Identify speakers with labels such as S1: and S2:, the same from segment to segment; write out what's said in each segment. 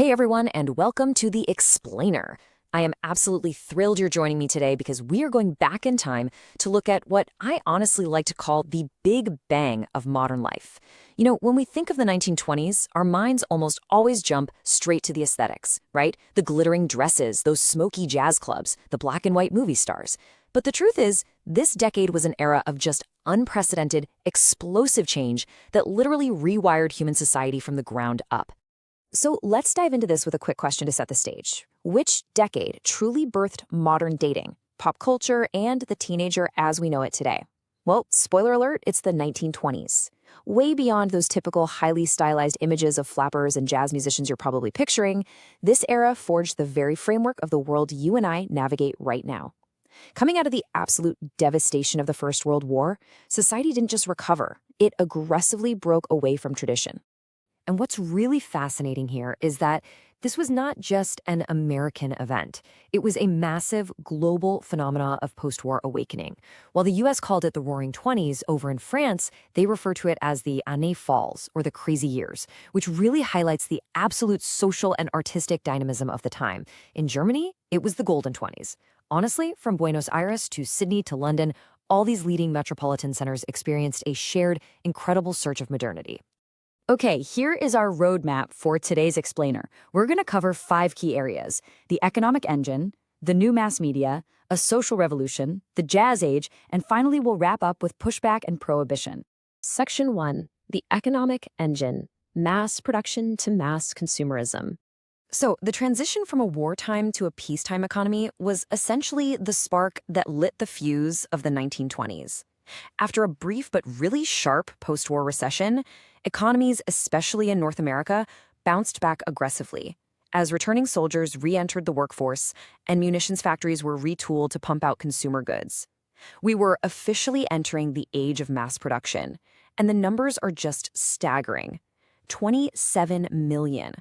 S1: Hey everyone, and welcome to The Explainer. I am absolutely thrilled you're joining me today because we are going back in time to look at what I honestly like to call the Big Bang of modern life. When we think of the 1920s, our minds almost always jump straight to the aesthetics, right? The glittering dresses, those smoky jazz clubs, the black and white movie stars. But the truth is, this decade was an era of just unprecedented, explosive change that literally rewired human society from the ground up. So let's dive into this with a quick question to set the stage. Which decade truly birthed modern dating, pop culture, and the teenager as we know it today? Well, spoiler alert, it's the 1920s. Way beyond those typical highly stylized images of flappers and jazz musicians you're probably picturing, this era forged the very framework of the world you and I navigate right now. Coming out of the absolute devastation of the First World War, society didn't just recover, it aggressively broke away from tradition. And what's really fascinating here is that this was not just an American event. It was a massive global phenomena of post-war awakening. While the US called it the Roaring Twenties, over in France, they refer to it as the Années Folles, or the Crazy Years, which really highlights the absolute social and artistic dynamism of the time. In Germany, it was the Golden Twenties. Honestly, from Buenos Aires to Sydney to London, all these leading metropolitan centers experienced a shared, incredible surge of modernity.
S2: Okay, here is our roadmap for today's explainer. We're going to cover 5 key areas: the economic engine, the new mass media, a social revolution, the jazz age, and finally we'll wrap up with pushback and prohibition.
S1: Section 1. The economic engine. Mass production to mass consumerism. So, the transition from a wartime to a peacetime economy was essentially the spark that lit the fuse of the 1920s. After a brief but really sharp post-war recession, economies, especially in North America, bounced back aggressively as returning soldiers re-entered the workforce and munitions factories were retooled to pump out consumer goods. We were officially entering the age of mass production, and the numbers are just staggering. 27 million.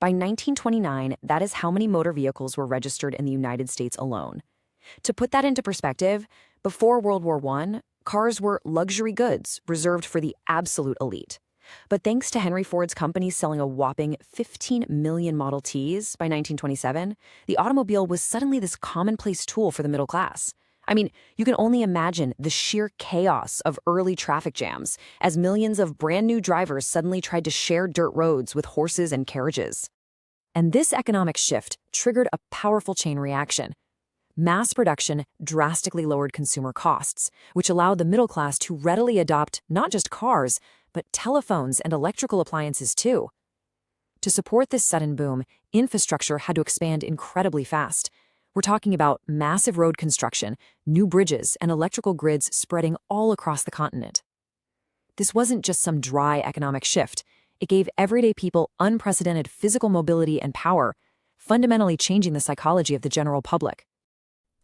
S1: By 1929, that is how many motor vehicles were registered in the United States alone. To put that into perspective, before World War I, cars were luxury goods reserved for the absolute elite. But thanks to Henry Ford's company selling a whopping 15 million Model Ts by 1927, the automobile was suddenly this commonplace tool for the middle class. I mean, you can only imagine the sheer chaos of early traffic jams as millions of brand new drivers suddenly tried to share dirt roads with horses and carriages. And this economic shift triggered a powerful chain reaction. Mass production drastically lowered consumer costs, which allowed the middle class to readily adopt not just cars, but telephones and electrical appliances too. To support this sudden boom, infrastructure had to expand incredibly fast. We're talking about massive road construction, new bridges, and electrical grids spreading all across the continent. This wasn't just some dry economic shift. It gave everyday people unprecedented physical mobility and power, fundamentally changing the psychology of the general public.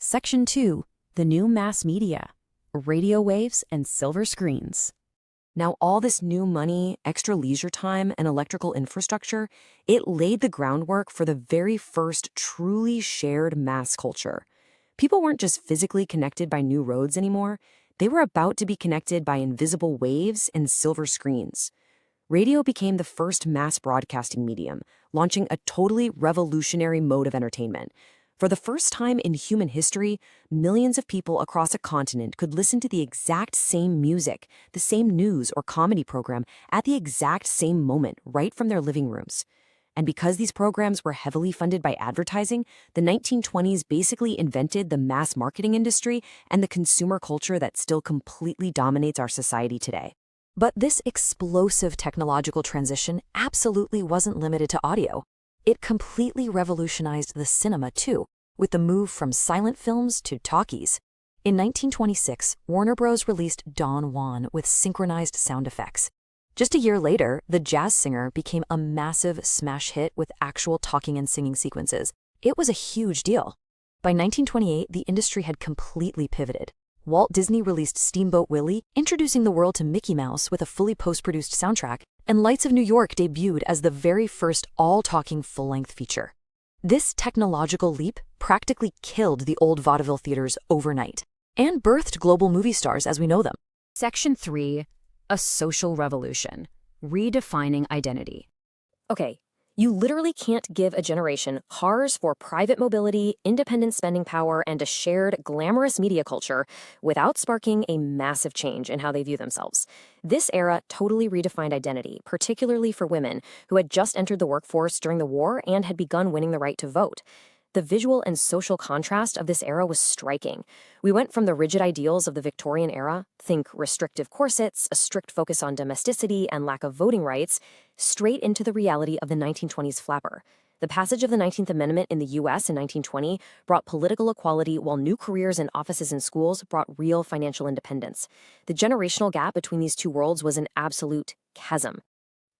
S1: Section 2. The new mass media. Radio waves and silver screens. Now, all this new money, extra leisure time, and electrical infrastructure, it laid the groundwork for the very first truly shared mass culture. People weren't just physically connected by new roads anymore. They were about to be connected by invisible waves and silver screens. Radio became the first mass broadcasting medium, launching a totally revolutionary mode of entertainment. For the first time in human history, millions of people across a continent could listen to the exact same music, the same news or comedy program at the exact same moment, right from their living rooms. And because these programs were heavily funded by advertising, the 1920s basically invented the mass marketing industry and the consumer culture that still completely dominates our society today. But this explosive technological transition absolutely wasn't limited to audio. It completely revolutionized the cinema, too, with the move from silent films to talkies. In 1926, Warner Bros. Released Don Juan with synchronized sound effects. Just a year later, The Jazz Singer became a massive smash hit with actual talking and singing sequences. It was a huge deal. By 1928, the industry had completely pivoted. Walt Disney released Steamboat Willie, introducing the world to Mickey Mouse with a fully post-produced soundtrack, and Lights of New York debuted as the very first all-talking full-length feature. This technological leap practically killed the old vaudeville theaters overnight, and birthed global movie stars as we know them.
S2: Section 3. A social revolution. Redefining identity.
S1: Okay, You literally can't give a generation cars for private mobility, independent spending power, and a shared glamorous media culture without sparking a massive change in how they view themselves. This era totally redefined identity, particularly for women who had just entered the workforce during the war and had begun winning the right to vote. The visual and social contrast of this era was striking. We went from the rigid ideals of the Victorian era, think restrictive corsets, a strict focus on domesticity, and lack of voting rights, straight into the reality of the 1920s flapper. The passage of the 19th Amendment in the U.S. in 1920 brought political equality, while new careers in offices and schools brought real financial independence. The generational gap between these two worlds was an absolute chasm.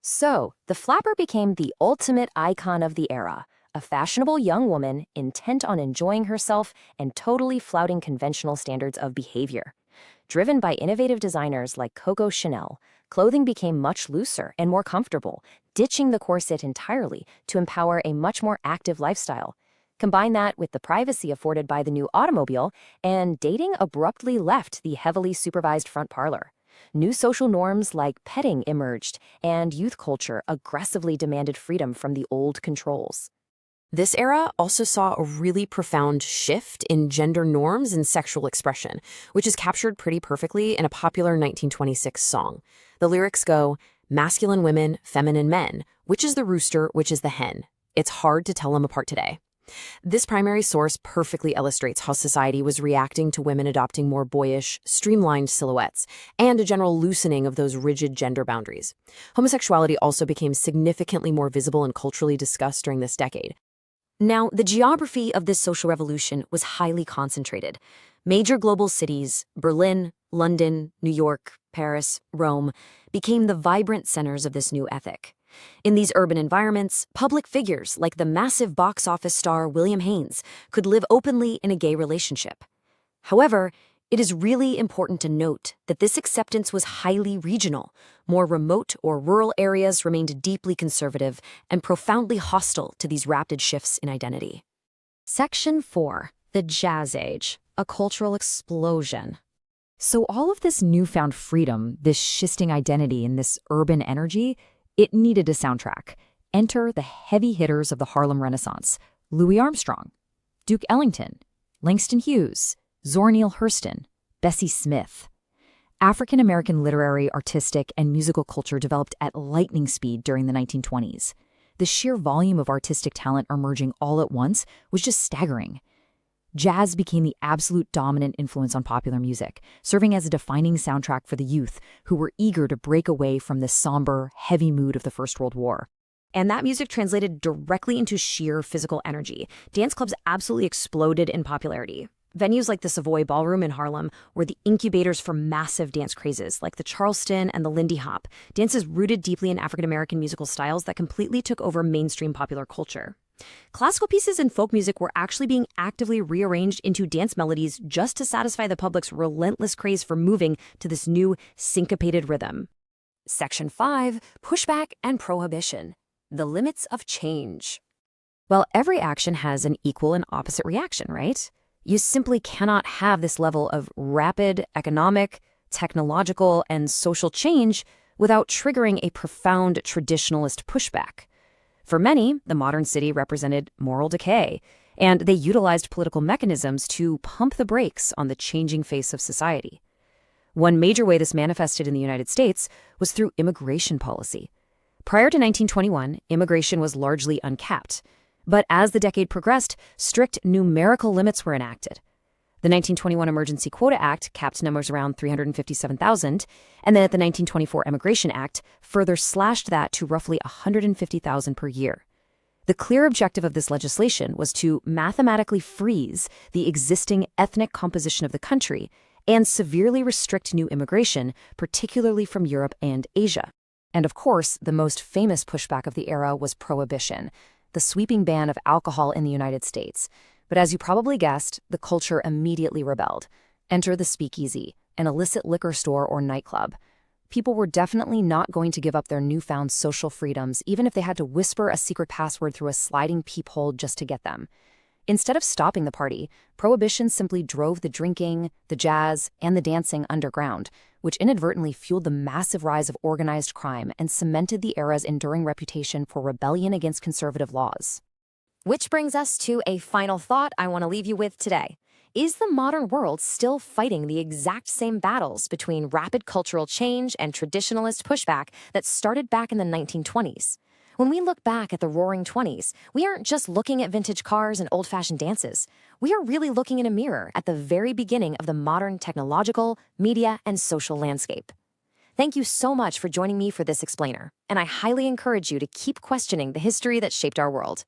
S1: So, the flapper became the ultimate icon of the era. A fashionable young woman intent on enjoying herself and totally flouting conventional standards of behavior. Driven by innovative designers like Coco Chanel, clothing became much looser and more comfortable, ditching the corset entirely to empower a much more active lifestyle. Combine that with the privacy afforded by the new automobile, and dating abruptly left the heavily supervised front parlor. New social norms like petting emerged, and youth culture aggressively demanded freedom from the old controls. This era also saw a really profound shift in gender norms and sexual expression, which is captured pretty perfectly in a popular 1926 song. The lyrics go, "Masculine women, feminine men. Which is the rooster, which is the hen? It's hard to tell them apart today." This primary source perfectly illustrates how society was reacting to women adopting more boyish, streamlined silhouettes, and a general loosening of those rigid gender boundaries. Homosexuality also became significantly more visible and culturally discussed during this decade. Now, the geography of this social revolution was highly concentrated. Major global cities, Berlin, London, New York, Paris, Rome, became the vibrant centers of this new ethic. In these urban environments, public figures like the massive box office star William Haynes could live openly in a gay relationship. However, it is really important to note that this acceptance was highly regional. More remote or rural areas remained deeply conservative and profoundly hostile to these rapid shifts in identity.
S2: Section 4. The Jazz Age, a cultural explosion. So all of this newfound freedom, this shifting identity, and this urban energy, it needed a soundtrack. Enter the heavy hitters of the Harlem Renaissance: Louis Armstrong, Duke Ellington, Langston Hughes, Zora Neale Hurston, Bessie Smith. African-American literary, artistic, and musical culture developed at lightning speed during the 1920s. The sheer volume of artistic talent emerging all at once was just staggering. Jazz became the absolute dominant influence on popular music, serving as a defining soundtrack for the youth who were eager to break away from the somber, heavy mood of the First World War.
S1: And that music translated directly into sheer physical energy. Dance clubs absolutely exploded in popularity. Venues like the Savoy Ballroom in Harlem were the incubators for massive dance crazes, like the Charleston and the Lindy Hop, dances rooted deeply in African-American musical styles that completely took over mainstream popular culture. Classical pieces and folk music were actually being actively rearranged into dance melodies just to satisfy the public's relentless craze for moving to this new syncopated rhythm. Section 5. Pushback and Prohibition. The Limits of Change. Well, every action has an equal and opposite reaction, right? You simply cannot have this level of rapid economic, technological, and social change without triggering a profound traditionalist pushback. For many, the modern city represented moral decay, and they utilized political mechanisms to pump the brakes on the changing face of society. One major way this manifested in the United States was through immigration policy. Prior to 1921, immigration was largely uncapped. But as the decade progressed, strict numerical limits were enacted. The 1921 Emergency Quota Act capped numbers around 357,000, and then at the 1924 Immigration Act further slashed that to roughly 150,000 per year. The clear objective of this legislation was to mathematically freeze the existing ethnic composition of the country and severely restrict new immigration, particularly from Europe and Asia. And of course, the most famous pushback of the era was Prohibition, the sweeping ban of alcohol in the United States. But as you probably guessed, the culture immediately rebelled. Enter the speakeasy, an illicit liquor store or nightclub. People were definitely not going to give up their newfound social freedoms, even if they had to whisper a secret password through a sliding peephole just to get them. Instead of stopping the party, Prohibition simply drove the drinking, the jazz, and the dancing underground, which inadvertently fueled the massive rise of organized crime and cemented the era's enduring reputation for rebellion against conservative laws. Which brings us to a final thought I want to leave you with today. Is the modern world still fighting the exact same battles between rapid cultural change and traditionalist pushback that started back in the 1920s? When we look back at the Roaring Twenties, we aren't just looking at vintage cars and old-fashioned dances. We are really looking in a mirror at the very beginning of the modern technological, media, and social landscape. Thank you so much for joining me for this explainer, and I highly encourage you to keep questioning the history that shaped our world.